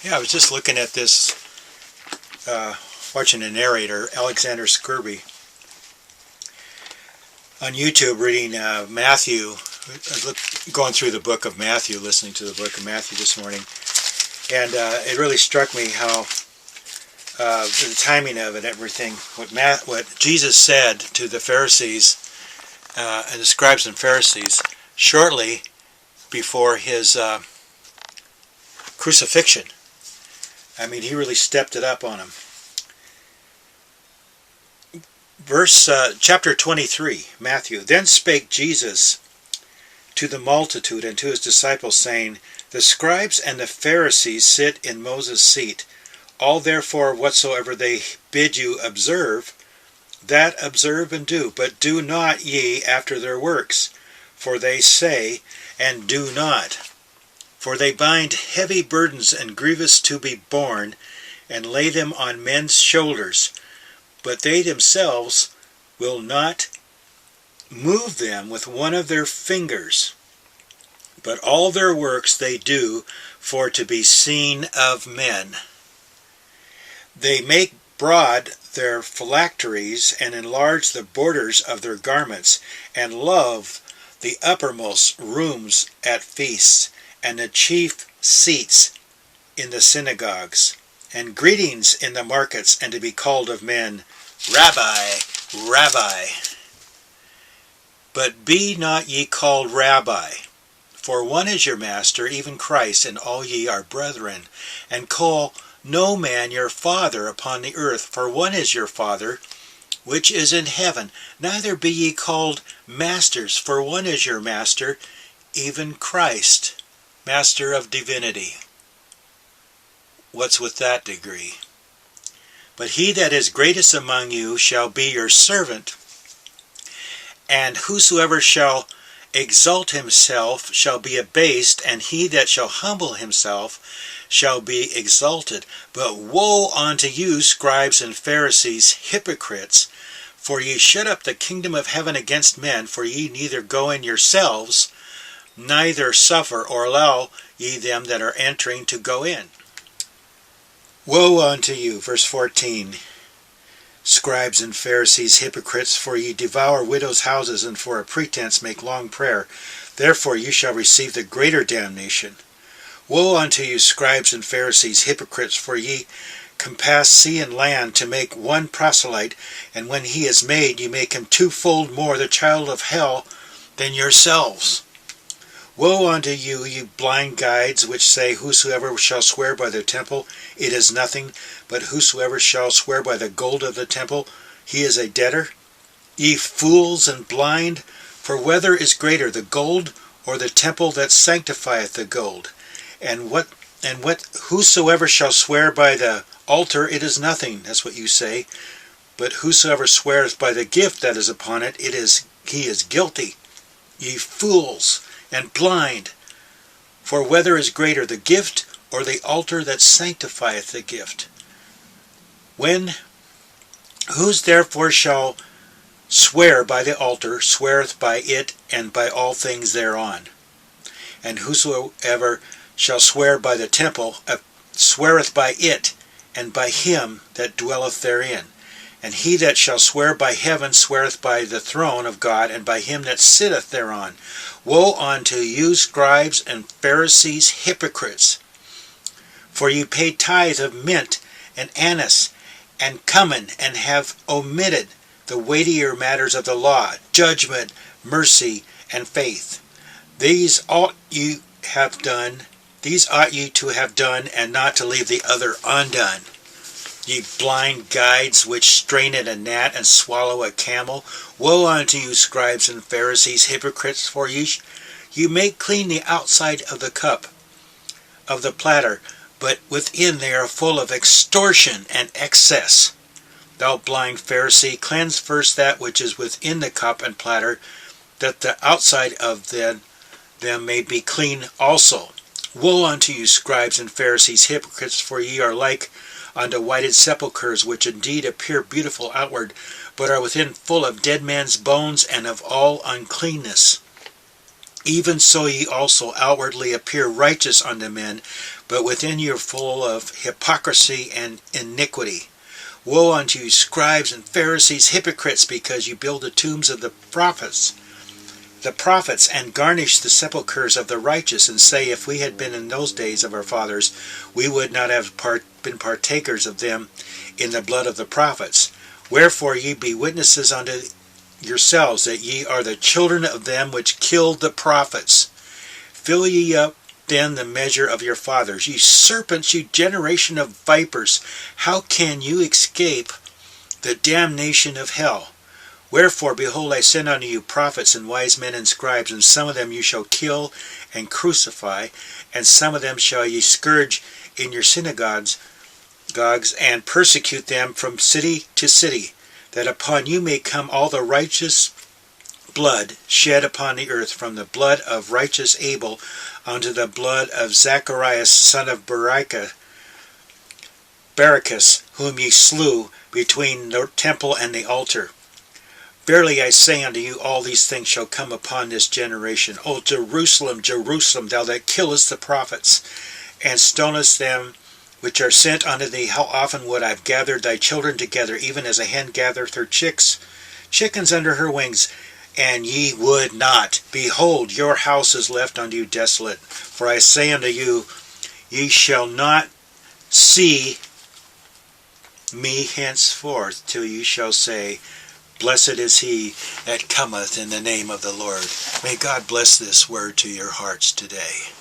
Yeah, I was just looking at this, watching a narrator, Alexander Scribes, on YouTube reading Matthew. I was going through the book of Matthew, listening to the book of Matthew this morning, and it really struck me how the timing of it, everything, what Jesus said to the Pharisees and the scribes and Pharisees shortly before his crucifixion. I mean, he really stepped it up on them. Chapter 23, Matthew. Then spake Jesus to the multitude and to his disciples, saying, The scribes and the Pharisees sit in Moses' seat. All therefore whatsoever they bid you observe, that observe and do. But do not ye after their works, for they say, and do not. For they bind heavy burdens and grievous to be borne, and lay them on men's shoulders, but they themselves will not move them with one of their fingers. But all their works they do for to be seen of men. They make broad their phylacteries, and enlarge the borders of their garments, and love the uppermost rooms at feasts, and the chief seats in the synagogues, and greetings in the markets, and to be called of men, Rabbi, Rabbi. But be not ye called Rabbi, for one is your master, even Christ, and all ye are brethren. And call no man your father upon the earth, for one is your Father, which is in heaven. Neither be ye called masters, for one is your master, even Christ, Master of divinity. What's with that degree? But he that is greatest among you shall be your servant. And whosoever shall exalt himself shall be abased, and he that shall humble himself shall be exalted. But woe unto you, scribes and Pharisees, hypocrites! For ye shut up the kingdom of heaven against men, for ye neither go in yourselves, neither suffer or allow ye them that are entering to go in. Woe unto you, verse 14, scribes and Pharisees, hypocrites! For ye devour widows' houses, and for a pretense make long prayer. Therefore you shall receive the greater damnation. Woe unto you, scribes and Pharisees, hypocrites! For ye compass sea and land to make one proselyte, and when he is made, ye make him twofold more the child of hell than yourselves. Woe unto you, ye blind guides, which say, Whosoever shall swear by the temple, it is nothing, but whosoever shall swear by the gold of the temple, he is a debtor. Ye fools and blind, for whether is greater, the gold or the temple that sanctifieth the gold? And whosoever shall swear by the altar, it is nothing. That's what you say. But whosoever sweareth by the gift that is upon it, he is guilty. Ye fools and blind, for whether is greater, the gift or the altar that sanctifieth the gift? Whose therefore shall swear by the altar, sweareth by it and by all things thereon. And whosoever shall swear by the temple, sweareth by it and by him that dwelleth therein. And he that shall swear by heaven sweareth by the throne of God, and by him that sitteth thereon. Woe unto you, scribes and Pharisees, hypocrites! For ye pay tithe of mint and anise and cumin, and have omitted the weightier matters of the law, judgment, mercy, and faith. These ought ye to have done, and not to leave the other undone. Ye blind guides, which strain at a gnat and swallow a camel, woe unto you, scribes and Pharisees, hypocrites! For you make clean the outside of the cup, of the platter, but within they are full of extortion and excess. Thou blind Pharisee, cleanse first that which is within the cup and platter, that the outside of them may be clean also. Woe unto you, scribes and Pharisees, hypocrites! For ye are like unto whited sepulchres, which indeed appear beautiful outward, but are within full of dead men's bones and of all uncleanness. Even so ye also outwardly appear righteous unto men, but within you are full of hypocrisy and iniquity. Woe unto you, scribes and Pharisees, hypocrites, because you build the tombs of the prophets, and garnish the sepulchres of the righteous, and say, if we had been in those days of our fathers, we would not have been partakers of them in the blood of the prophets. Wherefore ye be witnesses unto yourselves that ye are the children of them which killed the prophets. Fill ye up then the measure of your fathers. Ye serpents, you generation of vipers, how can you escape the damnation of hell? Wherefore, behold, I send unto you prophets and wise men and scribes, and some of them you shall kill and crucify, and some of them shall ye scourge in your synagogues, and persecute them from city to city, that upon you may come all the righteous blood shed upon the earth, from the blood of righteous Abel unto the blood of Zacharias son of Barachias, whom ye slew between the temple and the altar. Verily I say unto you, all these things shall come upon this generation. O Jerusalem, Jerusalem, thou that killest the prophets, and stonest them which are sent unto thee, how often would I have gathered thy children together, even as a hen gathereth her chickens under her wings, and ye would not. Behold, your house is left unto you desolate. For I say unto you, ye shall not see me henceforth, till ye shall say, blessed is he that cometh in the name of the Lord. May God bless this word to your hearts today.